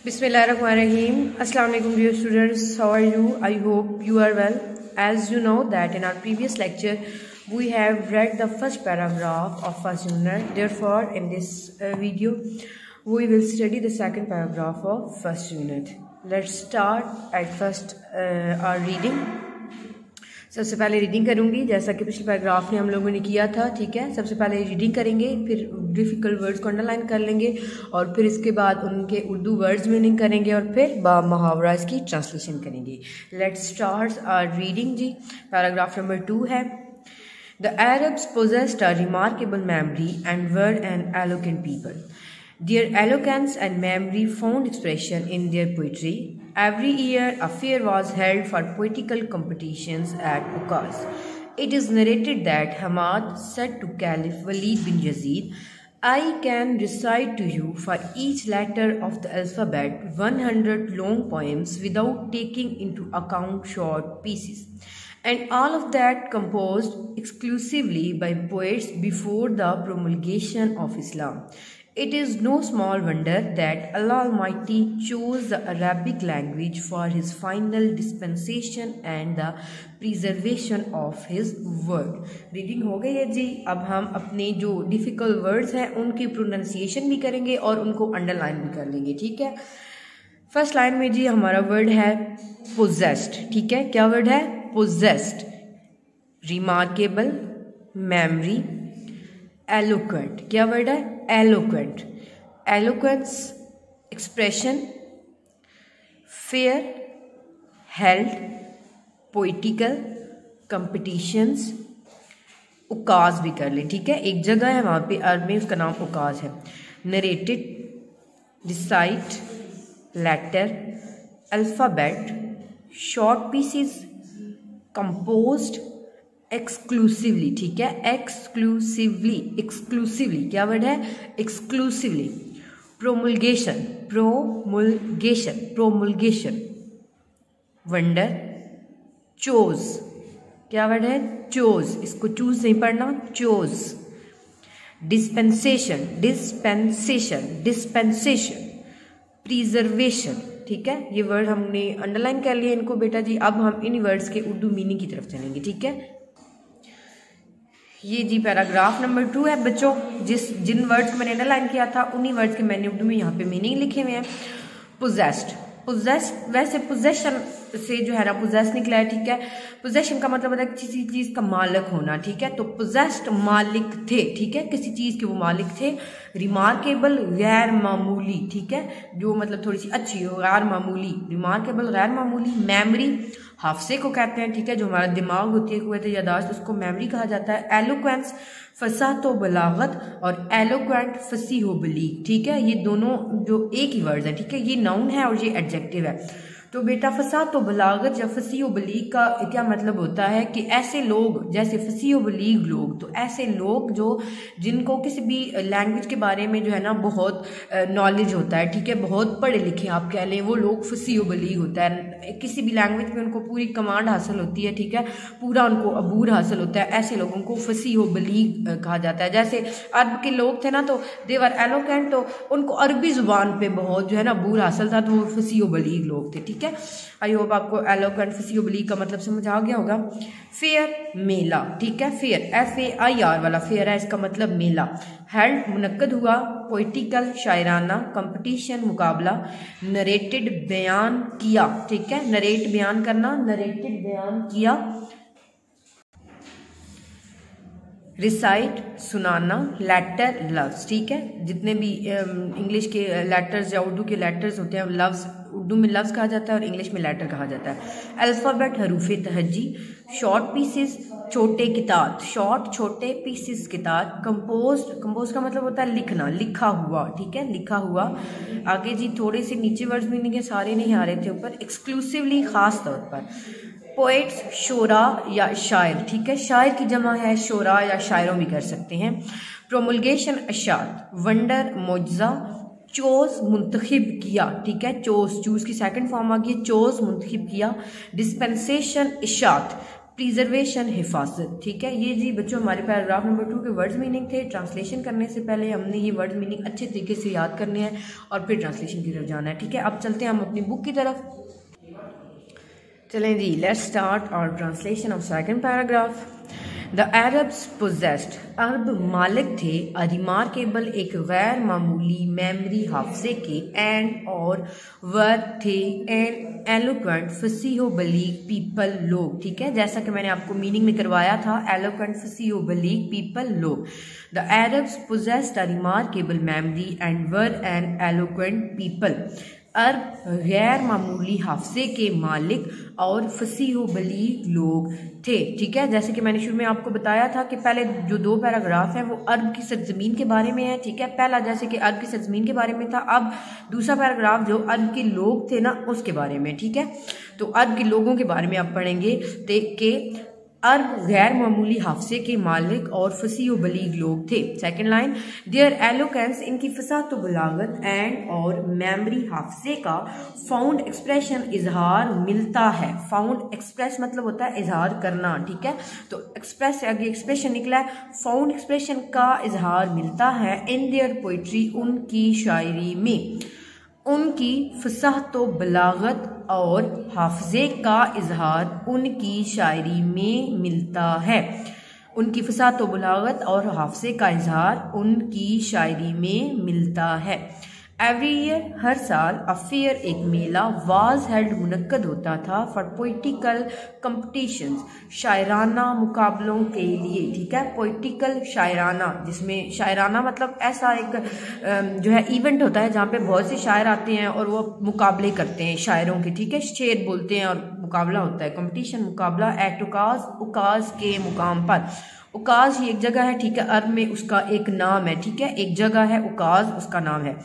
Bismillahirrahmanirrahim. Assalamu alaikum dear students. How are you? I hope you are well. As you know that in our previous lecture we have read the first paragraph of first unit. Therefore in this video we will study the second paragraph of first unit. Let's start at first our reading. सबसे पहले reading करूंगी जैसा कि पिछले paragraph में हम लोगों ने किया था। ठीक है, सबसे पहले रीडिंग करेंगे, फिर डिफ़िकल्ट वर्ड्स को अंडरलाइन कर लेंगे और फिर इसके बाद उनके उर्दू वर्ड्स मीनिंग करेंगे और फिर मुहावरा इसकी ट्रांसलेशन करेंगे। लेट्स स्टार्ट आवर रीडिंग जी। पैराग्राफ नंबर 2 है, the Arabs possessed a remarkable memory and were an eloquent people. Their eloquence and memory found expression in their poetry. Every year, a fair was held for poetical competitions at Ukaz. It is narrated that Hamad said to Caliph Walid bin Yazid, I can recite to you for each letter of the alphabet 100 long poems without taking into account short pieces, and all of that composed exclusively by poets before the promulgation of Islam. It is no small wonder that Allah Almighty chose the Arabic language for His final dispensation and the preservation of His word. Reading हो गई है जी। अब हम अपने जो difficult words हैं उनकी pronunciation भी करेंगे और उनको अंडरलाइन भी कर लेंगे। ठीक है, फर्स्ट लाइन में जी हमारा वर्ड है पोजेस्ड। ठीक है, क्या वर्ड है? पोजेस्ड। Remarkable, memory, eloquent. क्या वर्ड है? Eloquent. Eloquence, expression, fair, held, poetical, competitions, Ukaz भी कर ले। ठीक है, एक जगह है वहाँ पे अरब में, उसका नाम उकाज है। Narrated, recite, letter, alphabet, short pieces, composed, exclusively. ठीक है, एक्सक्लूसिवली, एक्सक्लूसिवली क्या वर्ड है? Exclusively. Promulgation, promulgation, promulgation. Wonder, chose. क्या वर्ड है? चोज। इसको चूज नहीं पढ़ना, chose. Dispensation, dispensation, dispensation. Preservation. ठीक है, ये वर्ड हमने अंडरलाइन कर लिए इनको बेटा जी। अब हम इन वर्ड्स के उर्दू मीनिंग की तरफ चलेंगे। ठीक है, ये जी पैराग्राफ नंबर 2 है बच्चों। जिन वर्ड्स को मैंने अंडरलाइन किया था उन्हीं वर्ड्स के मैंने उर्दू में यहाँ पे मीनिंग लिखे हुए हैं। पोजेस्ड, पोजेस्ड वैसे पोजेशन से जो है ना पोजेस निकला है। ठीक है, पोजेशन का मतलब होता है किसी चीज़ का मालिक होना। ठीक है, तो पोजेस्ड मालिक थे। ठीक है, किसी चीज़ के वो मालिक थे। रिमार्केबल, गैर मामूली। ठीक है, जो मतलब थोड़ी सी अच्छी हो, गैर मामूली। रिमार्केबल, गैर मामूली। मेमरी, हाफसे को कहते हैं। ठीक है, जो हमारा दिमाग होती है, कुव्वत यादाश्त, उसको मेमरी कहा जाता है। एलोक्वेंस, फसाहत व बलागत, और एलोक्वेंट, फसीह व बलीग। ठीक है, ये दोनों जो एक ही वर्ड है। ठीक है, ये नाउन है और ये एडजेक्टिव है। तो बेटा फसाहत व बलागत या फसीह व बलीग का क्या मतलब होता है कि ऐसे लोग, जैसे फसीह व बलीग लोग, तो ऐसे लोग जो जिनको किसी भी लैंग्वेज के बारे में जो है ना बहुत नॉलेज होता है। ठीक है, बहुत पढ़े लिखे आप कह लें, वो लोग फसीह व बलीग होता है। किसी भी लैंग्वेज में उनको पूरी कमांड हासिल होती है। ठीक है, पूरा उनको अबूर हासिल होता है। ऐसे लोगों को फसीह व बलीग कहा जाता है। जैसे अरब के लोग थे ना, तो देवर एलोकेंट, तो उनको अरबी ज़ुबान पे बहुत जो है ना अबूर हासिल था, तो वो फसीह व बलीग लोग थे। ठीक है, आई होप आपको एलोक्वेंट, फसीह व बलीग का मतलब समझ आ गया होगा। फेयर, मेला। ठीक है, फेयर FAIR वाला फेयर है, इसका मतलब मेला। हेल्ड, मुनक्कद हुआ। पोइटिकल, शायराना। कंपटीशन, मुकाबला। नरेटेड, बयान किया। ठीक है, नरेट बयान करना, नरेटेड बयान किया। रिसाइट, सुनाना। लेटर, लफ्ज़। ठीक है, जितने भी इंग्लिश के लेटर्स या उर्दू के लेटर्स होते हैं, लफ्ज़ उर्दू में लफ्ज़ कहा जाता है और इंग्लिश में लेटर कहा जाता है। अल्फ़ाबेट, हरूफ़े तहज्जी। शॉर्ट पीसेस, छोटे किताब। शॉर्ट, छोटे, पीसेस, किताब। कंपोज्ड, कंपोज का मतलब होता है लिखना, लिखा हुआ। ठीक है, लिखा हुआ। आगे जी थोड़े से नीचे वर्ड्स मीनिंग है, सारे नहीं आ रहे थे ऊपर। एक्सक्लूसिवली, ख़ास तौर पर। पोइट्स, शोरा या शायर। ठीक है, शायर की जमा है शोरा या शायरों भी कर सकते हैं। प्रोमुलगेशन, अशात। वंडर, मोजा। चोज, मुंतखिब किया। ठीक है, चोज, चूज की सेकंड फॉर्म आ गई, चोज, मुंतखिब किया। डिस्पेंसेशन, इशात। प्रिजर्वेशन, हिफाजत। ठीक है, ये जी बच्चों हमारे पैराग्राफ नंबर 2 के वर्ड्स मीनिंग थे। ट्रांसलेशन करने से पहले हमने ये वर्ड्स मीनिंग अच्छे तरीके से याद करने हैं और फिर ट्रांसलेशन की तरफ जाना है। ठीक है, अब चलते हैं हम अपनी बुक की तरफ। चलें जी, लेट्स स्टार्ट और translation of second paragraph. The Arabs possessed, अरब मालिक थे, अ रिमार्केबल, एक गैर मामूली, मेमरी, हाफजे के, एंड और वर थे, एंड एलोक्वेंट, फसीहो बलीग, पीपल, लोग। ठीक है, जैसा कि मैंने आपको मीनिंग में करवाया था, एलोक्वेंट, फसीहो बलीग, पीपल, लोग। The Arabs possessed a remarkable memory and were an eloquent people. अरब गैर मामूली हाफजे के मालिक और फसीहो बलीग लोग थे। ठीक है, जैसे कि मैंने शुरू में आपको बताया था कि पहले जो 2 पैराग्राफ हैं वो अरब की सरजमीन के बारे में है। ठीक है, पहला जैसे कि अरब की सरजमीन के बारे में था, अब दूसरा पैराग्राफ जो अरब के लोग थे ना उसके बारे में। ठीक है, तो अरब के लोगों के बारे में आप पढ़ेंगे कि अरब गैर मामूली हाफजे के मालिक और फसीह बलीग लोग थे। सेकंड लाइन, देयर एलोकेंस, इनकी फसात व बलागत, एंड और मेमरी, हाफजे का, फाउंड एक्सप्रेशन, इजहार मिलता है। फाउंड एक्सप्रेस मतलब होता है इजहार करना। ठीक है, तो एक्सप्रेस से आगे एक्सप्रेशन निकला है, फाउंड एक्सप्रेशन का इजहार मिलता है इन देयर पोइट्री, उनकी शायरी में। उनकी फसाहत व बलागत और हाफजे का इजहार उनकी शायरी में मिलता है। उनकी फसाहत व बलागत और हाफजे का इजहार उनकी शायरी में मिलता है। एवरी ईयर, हर साल, अ फेयर, एक मेला, वाज हेल्ड, मुनक्कद होता था, फॉर पोइटिकल कंपटीशंस, शायराना मुकाबलों के लिए। ठीक है, पोइटिकल शायराना, जिसमें शायराना मतलब ऐसा एक जो है इवेंट होता है जहाँ पे बहुत से शायर आते हैं और वो मुकाबले करते हैं शायरों के। ठीक है, शेर बोलते हैं और मुकाबला होता है, कंपटीशन, मुकाबला। एट उकाज, उकाज के मुकाम पर। उकाज ही एक जगह है। ठीक है, अरब में उसका एक नाम है। ठीक है, एक जगह है उकाज, उसका नाम है।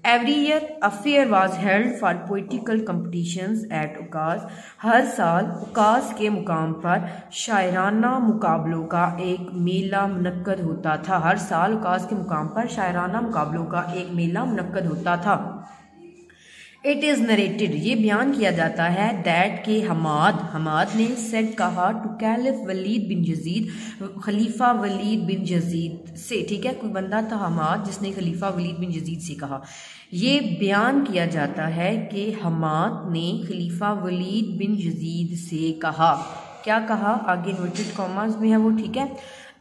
Every year a fair was held for poetical competitions at Ukaz, हर साल उकाज के मुकाम पर शायराना मुकाबलों का एक मेला मुनक्कद होता था। हर साल उकाज के मुकाम पर शायराना मुकाबलों का एक मेला मुनक्कद होता था। इट इज़ नरेटेड, ये बयान किया जाता है, दैट के हमाद ने सेड कहा, to caliph Walid bin Yazid, खलीफा वलीद बिन यजीद से। ठीक है, कोई बंदा था हमाद जिसने खलीफा वलीद बिन यजीद से कहा। ये बयान किया जाता है कि हमाद ने खलीफा वलीद बिन यजीद से कहा। क्या कहा, आगे इन्वर्टेड कॉमास में है वो। ठीक है,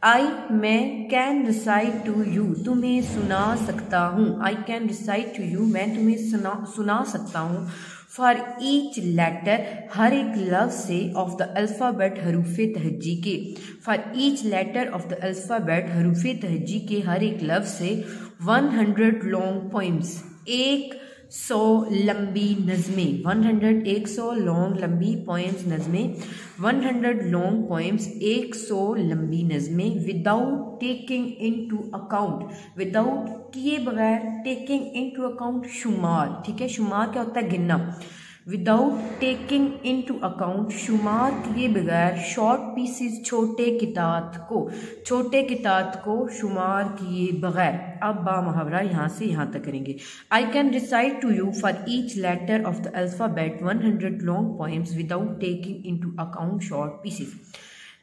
आई, मैं, कैन रिसाइट टू यू, तुम्हें सुना सकता हूँ। I can recite to you, मैं तुम्हें सुना सकता हूँ। फॉर ईच लेटर, हर एक लफ्ज़ से, ऑफ द अल्फ़ाबेट, हरूफ तहज्जी के। For each letter of the alphabet, हरूफ तहज्जी के हर एक लफ्ज़ से, 100 लॉन्ग पोइम्स, 100 लंबी नज़में, 100 लॉन्ग लंबी पोइम्स नज़में, 100 लॉन्ग पोइम्स, 100 लंबी नज़में, without taking into account, without किए बगैर, टेकिंग इनटू अकाउंट शुमार। ठीक है, शुमार क्या होता है, गिनना। विदाउट टेकिंग इनटू अकाउंट, शुमार किए बगैर, शॉर्ट पीसेस, छोटे किताब को शुमार किए बगैर। अब बा मुहावरा यहाँ से यहाँ तक करेंगे। I can recite to you for each letter of the alphabet 100 long poems without taking into account short pieces.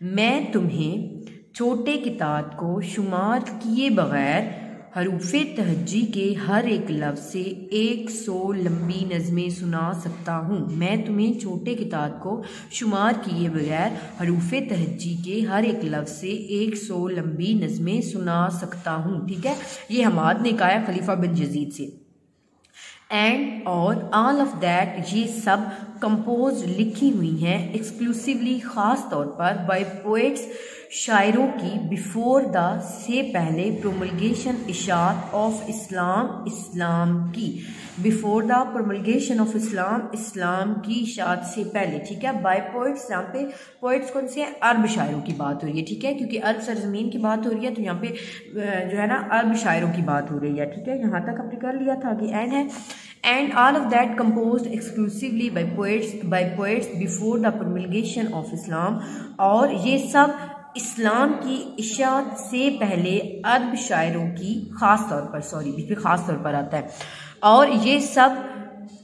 मैं तुम्हें छोटे किताब को शुमार किए बगैर हरूफ तहज्जी के हर एक लफ्ज़ से 100 लंबी नज़में सुना सकता हूँ। मैं तुम्हें छोटे किताब को शुमार किए बगैर हरूफ तहज्जी के हर एक लफ्ज़ से 100 लंबी नज़में सुना सकता हूँ। ठीक है, ये हमाद ने कहा है खलीफा बिन यजीद से। एंड और ऑल ऑफ दैट, ये सब कंपोज लिखी हुई हैं एक्सक्लूसिवली, ख़ास तौर पर, बाय पोएट्स, शायरों की, बिफोर द, से पहले, प्रोमलगेशन, इशात, ऑफ इस्लाम, इस्लाम की, बिफोर द प्रोमलगेशन ऑफ इस्लाम, इस्लाम की इशात से पहले। ठीक है, बाय पोइट्स, यहाँ पे पोइट्स कौन से हैं, अरब शायरों की बात हो रही है। ठीक है, क्योंकि अरब सरजमीन की बात हो रही है तो यहाँ पे जो है ना अरब शायरों की बात हो रही है। ठीक है, यहाँ तक हमने कर लिया था कि एंड है। And all of that composed exclusively by poets before the promulgation of Islam, और ये सब इस्लाम की इशात से पहले अरब शायरों की, खास तौर पर, सॉरी बीच में खास तौर पर आता है, और ये सब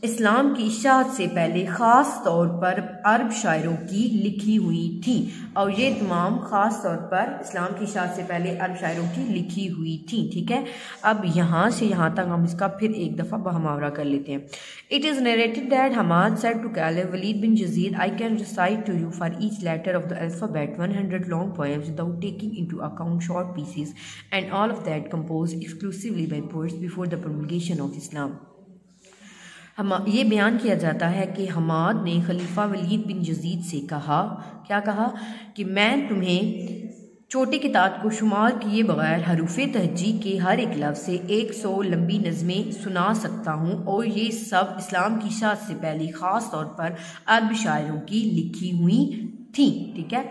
इस्लाम की इशाअत से पहले ख़ास तौर पर अरब शायरों की लिखी हुई थी। और ये तमाम ख़ास तौर पर इस्लाम की इशाअत से पहले अरब शायरों की लिखी हुई थी। ठीक है, अब यहाँ से यहाँ तक हम इसका फिर एक दफ़ा बहमावरा कर लेते हैं। It is narrated that Hammad said to caliph Walid bin Yazid, I can recite to you for each letter of the alphabet 100 long poems without taking into account short pieces and all of that composed exclusively by poets before the promulgation of Islam. ये बयान किया जाता है कि हमाद ने खलीफा Walid bin Yazid से कहा, क्या कहा कि मैं तुम्हें छोटी किताब को शुमार किए बगैर हरूफ तहजी के हर एक लफ्ज़ से 100 लंबी नज़में सुना सकता हूँ, और ये सब इस्लाम की इशाअत से पहले ख़ास तौर पर अरब शायरों की लिखी हुई थी। ठीक है,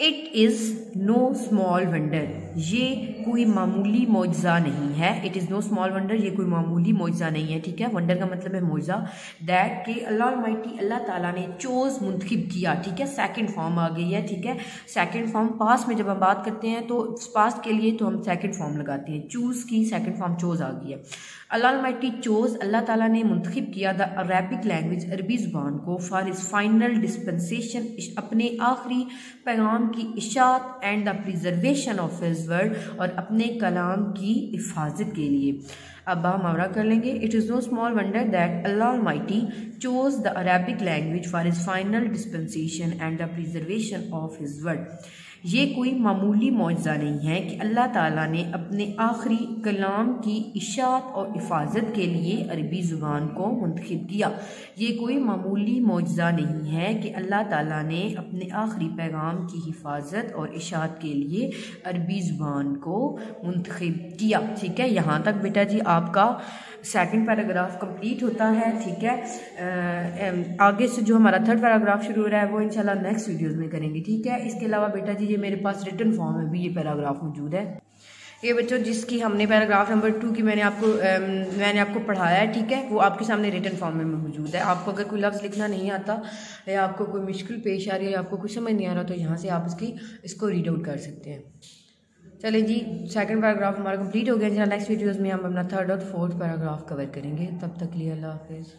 it is know small wonder, ये कोई मामूली मौजज़ा नहीं है। It is know small wonder, ये कोई मामूली मौजज़ा नहीं है। ठीक है, वंडर का मतलब है मौजज़ा। दैट के अल्लाह अलमाइटी अल्लाह ताला ने चोज़ मुंतखिब किया। ठीक है, सेकंड फॉर्म आ गई है। ठीक है, सेकंड फॉर्म पास्ट में जब हम बात करते हैं तो पास्ट के लिए तो हम सेकंड फॉर्म लगाते हैं, चूज़ की सेकंड फॉर्म चोज़ आ गई है। अल्लाह अलमाइटी चोज़, अल्लाह ताला ने मुंतखिब किया द अरबिक लैंग्वेज, अरबी ज़ुबान को फॉर इस फाइनल डिस्पेंसेशन, अपने आखिरी पैगाम की इशाअत and the preservation of his word, और अपने कलाम की हिफाजत के लिए। अब हम मुहावरा कर लेंगे। It is know small wonder that Allah Almighty chose the Arabic language for his final dispensation and the preservation of his word. ये कोई मामूली मौजज़ा नहीं है कि अल्लाह ताला ने अपने आखिरी कलाम की इशाअत और हिफाजत के लिए अरबी ज़ुबान को मुंतखिब किया। ये कोई मामूली मौजज़ा नहीं है कि अल्लाह ताला ने अपने आखिरी पैगाम की हिफाजत और इशाअत के लिए अरबी ज़ुबान को मुंतखिब किया। ठीक है, यहाँ तक बेटा जी आपका सेकंड पैराग्राफ कंप्लीट होता है। ठीक है, आगे से जो हमारा थर्ड पैराग्राफ शुरू हो रहा है वो इंशाल्लाह नेक्स्ट वीडियोस में करेंगे। ठीक है, इसके अलावा बेटा जी ये मेरे पास रिटन फॉर्म में भी ये पैराग्राफ मौजूद है। ये बच्चों जिसकी हमने पैराग्राफ नंबर 2 की मैंने आपको पढ़ाया है। ठीक है, वो आपके सामने रिटन फॉर्म में मौजूद है। आपको अगर कोई लफ्ज़ लिखना नहीं आता या आपको कोई मुश्किल पेश आ रही है या आपको कुछ समझ नहीं आ रहा तो यहाँ से आप इसको रीड आउट कर सकते हैं। चलें जी, सेकंड पैराग्राफ हमारा कंप्लीट हो गया। नेक्स्ट वीडियोस में हम अपना थर्ड और फोर्थ पैराग्राफ कवर करेंगे। तब तक के लिए अल्लाह हाफिज़।